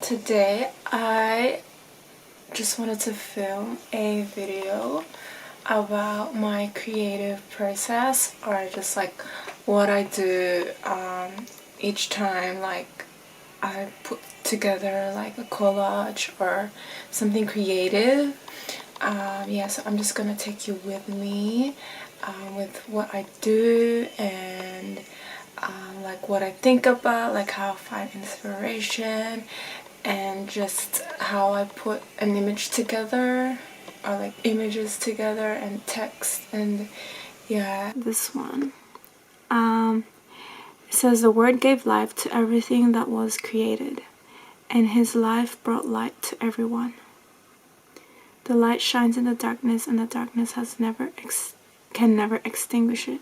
Today I just wanted to film a video about my creative process, or just like what I do each time like I put together like a collage or something creative. So I'm just gonna take you with me with what I do and like what I think about, like how I find inspiration, and just how I put an image together, or like images together and text. And yeah, this one it says, the word gave life to everything that was created, and his life brought light to everyone. The light shines in the darkness, and the darkness can never extinguish it.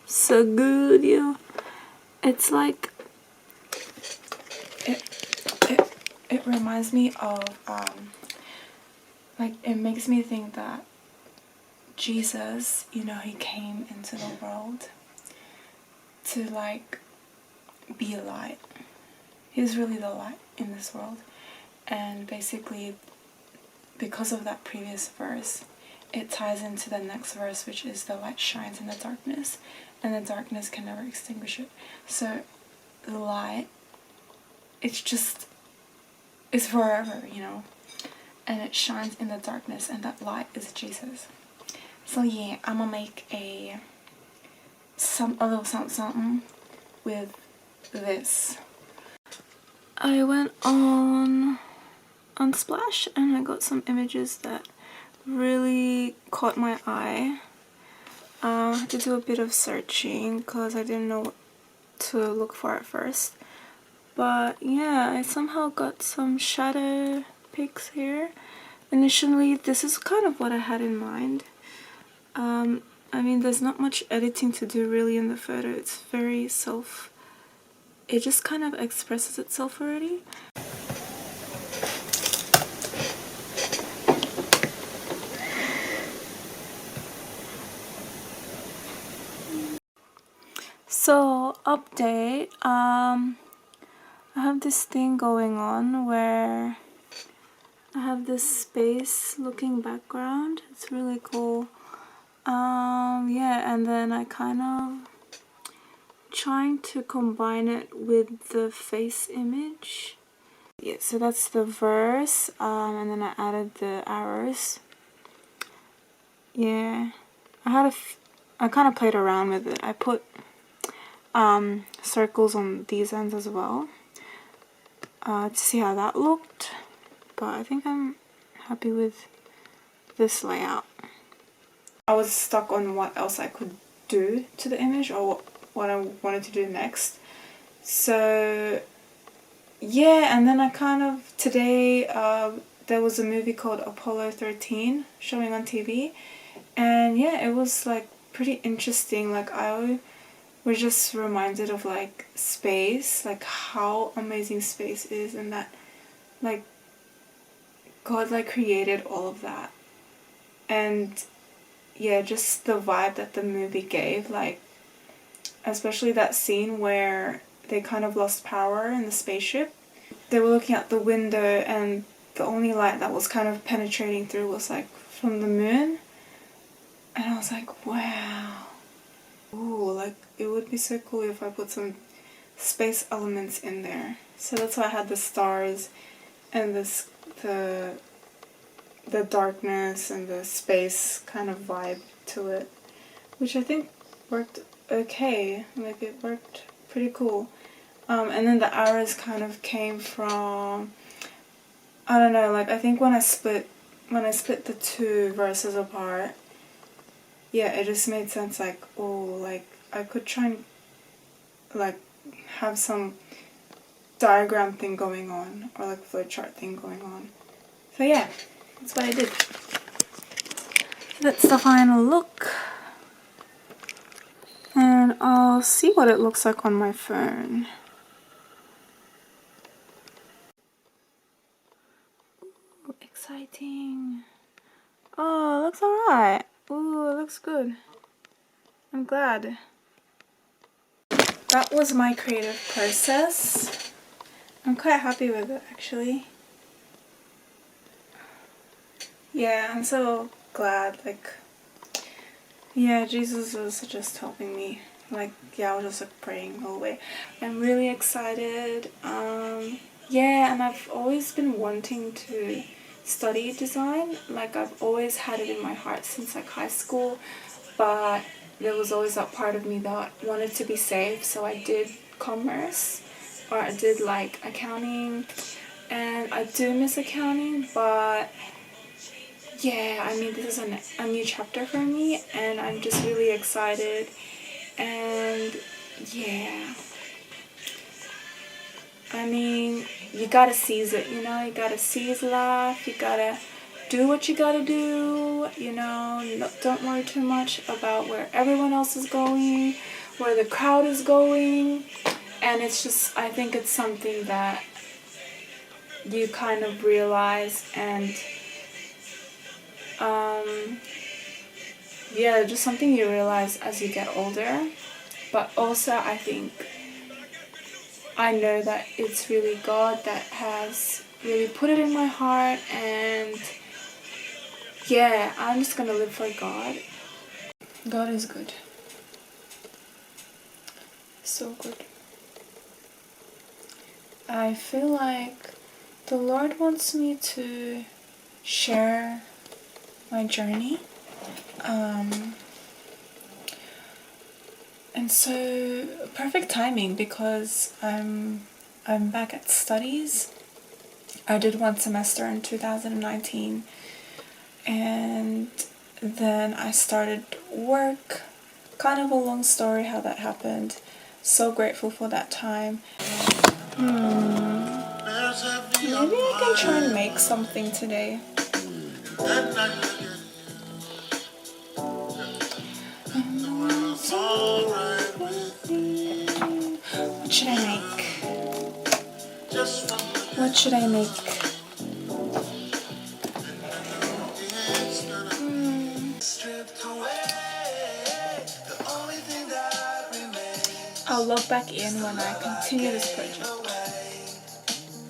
So good, yo. It's like it reminds me of like, it makes me think that Jesus, he came into the world to like be a light. He's really the light in this world. And basically, because of that previous verse, it ties into the next verse, which is the light shines in the darkness, and the darkness can never extinguish it. So the light, it's forever, and it shines in the darkness, and that light is Jesus. So yeah, I'm gonna make a little something with this. I went on Unsplash and I got some images that really caught my eye. I had to do a bit of searching because I didn't know what to look for at first. But yeah, I somehow got some shadow pics here. Initially, this is kind of what I had in mind. I mean, there's not much editing to do really in the photo. It's very it just kind of expresses itself already. So, update, I have this thing going on where I have this space looking background. It's really cool. Yeah, and then I kind of trying to combine it with the face image. Yeah, so that's the verse, and then I added the arrows. Yeah, I kind of played around with it. I put circles on these ends as well to see how that looked, but I think I'm happy with this layout. I was stuck on what else I could do to the image, or what I wanted to do next. So yeah, and then I kind of, today there was a movie called Apollo 13 showing on TV, and yeah, it was like pretty interesting. Like, I was just reminded of like space, like how amazing space is, and that like God like created all of that. And yeah, just the vibe that the movie gave, like especially that scene where they kind of lost power in the spaceship. They were looking out the window and the only light that was kind of penetrating through was like from the moon. And I was like, wow. Ooh, like it would be so cool if I put some space elements in there. So that's why I had the stars and the darkness and the space kind of vibe to it, which I think worked okay. Like, it worked pretty cool. And then the arrows kind of came from, I don't know, like I think when I split the two verses apart, yeah, it just made sense. Like, oh, like I could try and like have some diagram thing going on, or like flowchart thing going on. So yeah, that's what I did. That's the final look. And I'll see what it looks like on my phone. Ooh, exciting. Oh, it looks alright. Ooh, it looks good. I'm glad. That was my creative process. I'm quite happy with it actually. Yeah, I'm so glad, like, yeah, Jesus was just helping me. Like, yeah, I was just like praying the whole way. I'm really excited. Yeah, and I've always been wanting to study design. Like, I've always had it in my heart since like high school, but there was always that part of me that wanted to be safe, so I did commerce, or I did like accounting, and I do miss accounting, but yeah, I mean, this is a new chapter for me, and I'm just really excited. And yeah, I mean, you gotta seize it, you know, you gotta seize life, you gotta do what you gotta do, you know, don't worry too much about where everyone else is going, where the crowd is going. And it's just, I think it's something that you kind of realize, and yeah, just something you realize as you get older. But also I think I know that it's really God that has really put it in my heart, and yeah, I'm just gonna live for God. God is good. So good. I feel like the Lord wants me to share my journey. And so perfect timing, because I'm back at studies. I did one semester in 2019, and then I started work. Kind of a long story how that happened. So grateful for that time. Maybe I can try and make something today. What should I make? What should I make? I'll log back in when I continue this project.